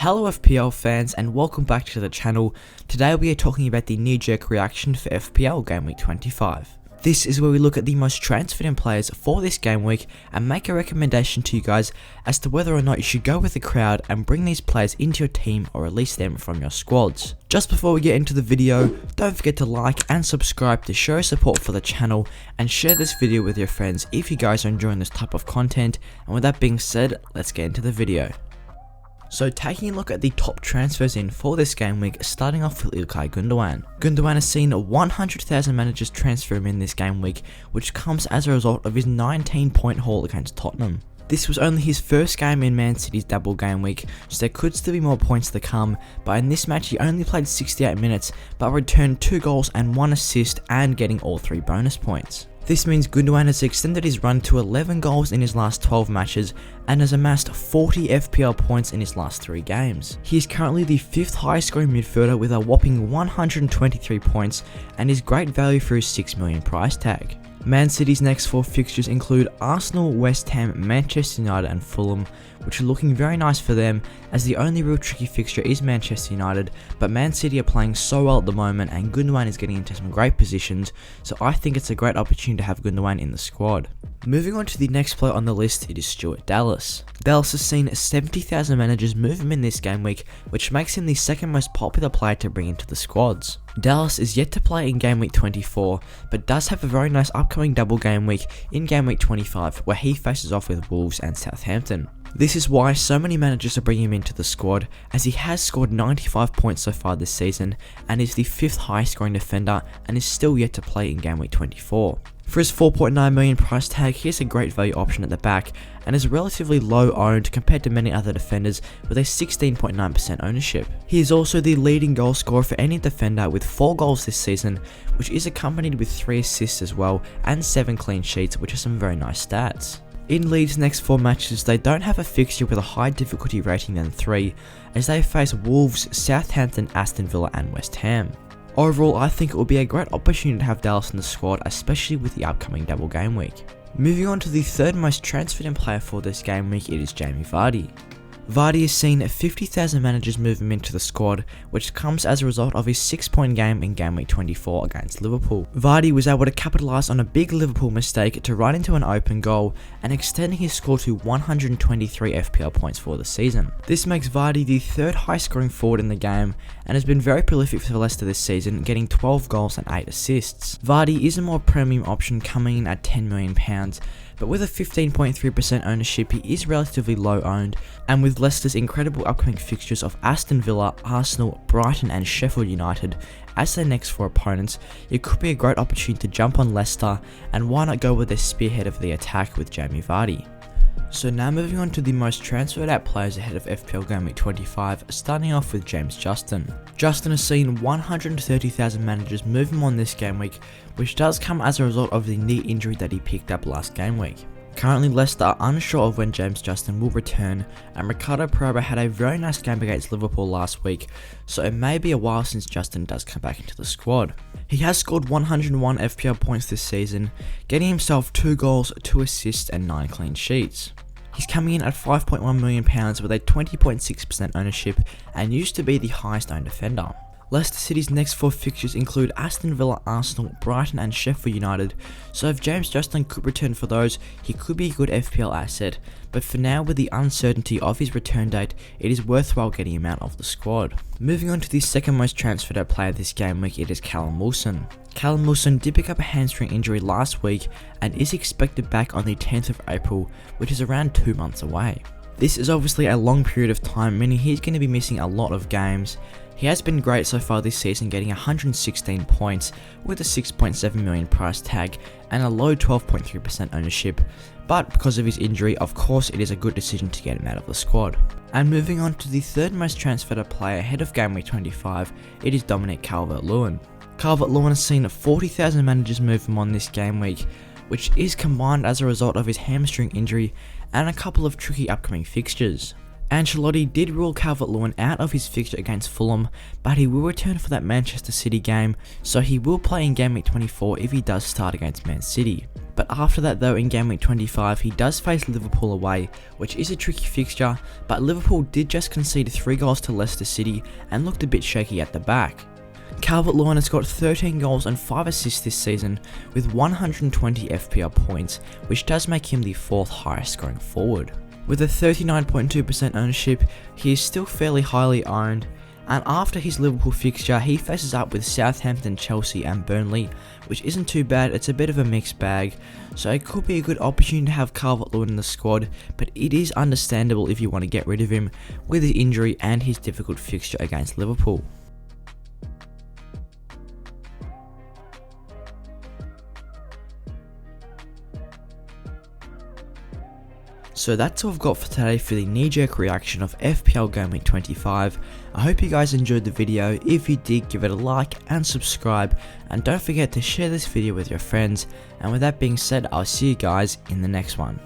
Hello FPL fans and welcome back to the channel. Today we are talking about the knee-jerk reaction for FPL Gameweek 25. This is where we look at the most transferred in players for this game week and make a recommendation to you guys as to whether or not you should go with the crowd and bring these players into your team or release them from your squads. Just before we get into the video, don't forget to like and subscribe to show support for the channel and share this video with your friends if you guys are enjoying this type of content. And with that being said, let's get into the video. So taking a look at the top transfers in for this game week, starting off with Gündogan. Gündogan has seen 100,000 managers transfer him in this game week, which comes as a result of his 19-point haul against Tottenham. This was only his first game in Man City's double game week, so there could still be more points to come, but in this match he only played 68 minutes, but returned 2 goals and 1 assist and getting all 3 bonus points. This means Gündogan has extended his run to 11 goals in his last 12 matches and has amassed 40 FPL points in his last 3 games. He is currently the 5th highest scoring midfielder with a whopping 123 points and is great value for his 6 million price tag. Man City's next 4 fixtures include Arsenal, West Ham, Manchester United and Fulham, which are looking very nice for them as the only real tricky fixture is Manchester United, but Man City are playing so well at the moment and Gündogan is getting into some great positions, so I think it's a great opportunity to have Gündogan in the squad. Moving on to the next player on the list, it is Stuart Dallas. Dallas has seen 70,000 managers move him in this game week, which makes him the second most popular player to bring into the squads. Dallas is yet to play in Game Week 24, but does have a very nice upcoming double game week in Game Week 25 where he faces off with Wolves and Southampton. This is why so many managers are bringing him into the squad, as he has scored 95 points so far this season and is the 5th highest scoring defender and is still yet to play in Game Week 24. For his 4.9 million price tag, he is a great value option at the back and is relatively low owned compared to many other defenders with a 16.9% ownership. He is also the leading goal scorer for any defender with 4 goals this season, which is accompanied with 3 assists as well and 7 clean sheets, which are some very nice stats. In Leeds' next 4 matches, they don't have a fixture with a high difficulty rating than 3, as they face Wolves, Southampton, Aston Villa and West Ham. Overall, I think it will be a great opportunity to have Dallas in the squad, especially with the upcoming double game week. Moving on to the third most transferred in player for this game week, it is Jamie Vardy. Vardy has seen 50,000 managers move him into the squad, which comes as a result of his 6-point game in Game Week 24 against Liverpool. Vardy was able to capitalise on a big Liverpool mistake to run into an open goal and extending his score to 123 FPL points for the season. This makes Vardy the 3rd highest scoring forward in the game and has been very prolific for Leicester this season, getting 12 goals and 8 assists. Vardy is a more premium option coming in at £10 million, but with a 15.3% ownership he is relatively low owned, and with Leicester's incredible upcoming fixtures of Aston Villa, Arsenal, Brighton and Sheffield United as their next 4 opponents, it could be a great opportunity to jump on Leicester, and why not go with their spearhead of the attack with Jamie Vardy. So now moving on to the most transferred out players ahead of FPL Gameweek 25, starting off with James Justin. Justin has seen 130,000 managers move him on this game week, which does come as a result of the knee injury that he picked up last game week. Currently Leicester are unsure of when James Justin will return, and Ricardo Pereira had a very nice game against Liverpool last week, so it may be a while since Justin does come back into the squad. He has scored 101 FPL points this season, getting himself 2 goals, 2 assists and 9 clean sheets. He's coming in at £5.1 million with a 20.6% ownership and used to be the highest owned defender. Leicester City's next 4 fixtures include Aston Villa, Arsenal, Brighton and Sheffield United, so if James Justin could return for those, he could be a good FPL asset, but for now with the uncertainty of his return date, it is worthwhile getting him out of the squad. Moving on to the second most transferred out player this game week, it is Callum Wilson. Callum Wilson did pick up a hamstring injury last week and is expected back on the 10th of April, which is around 2 months away. This is obviously a long period of time, meaning he's going to be missing a lot of games. He has been great so far this season, getting 116 points with a 6.7 million price tag and a low 12.3% ownership, but because of his injury, of course it is a good decision to get him out of the squad. And moving on to the third most transferred player ahead of Game Week 25, it is Dominic Calvert-Lewin. Calvert-Lewin has seen 40,000 managers move him on this game week, which is combined as a result of his hamstring injury and a couple of tricky upcoming fixtures. Ancelotti did rule Calvert-Lewin out of his fixture against Fulham, but he will return for that Manchester City game, so he will play in Game Week 24 if he does start against Man City. But after that though, in Game Week 25 he does face Liverpool away, which is a tricky fixture, but Liverpool did just concede 3 goals to Leicester City and looked a bit shaky at the back. Calvert-Lewin has got 13 goals and 5 assists this season with 120 FPL points, which does make him the 4th highest scoring forward. With a 39.2% ownership, he is still fairly highly owned, and after his Liverpool fixture he faces up with Southampton, Chelsea and Burnley, which isn't too bad. It's a bit of a mixed bag, so it could be a good opportunity to have Calvert-Lewin in the squad, but it is understandable if you want to get rid of him with his injury and his difficult fixture against Liverpool. So that's all I've got for today for the knee-jerk reaction of FPL Gameweek 25. I hope you guys enjoyed the video. If you did, give it a like and subscribe, and don't forget to share this video with your friends. And with that being said, I'll see you guys in the next one.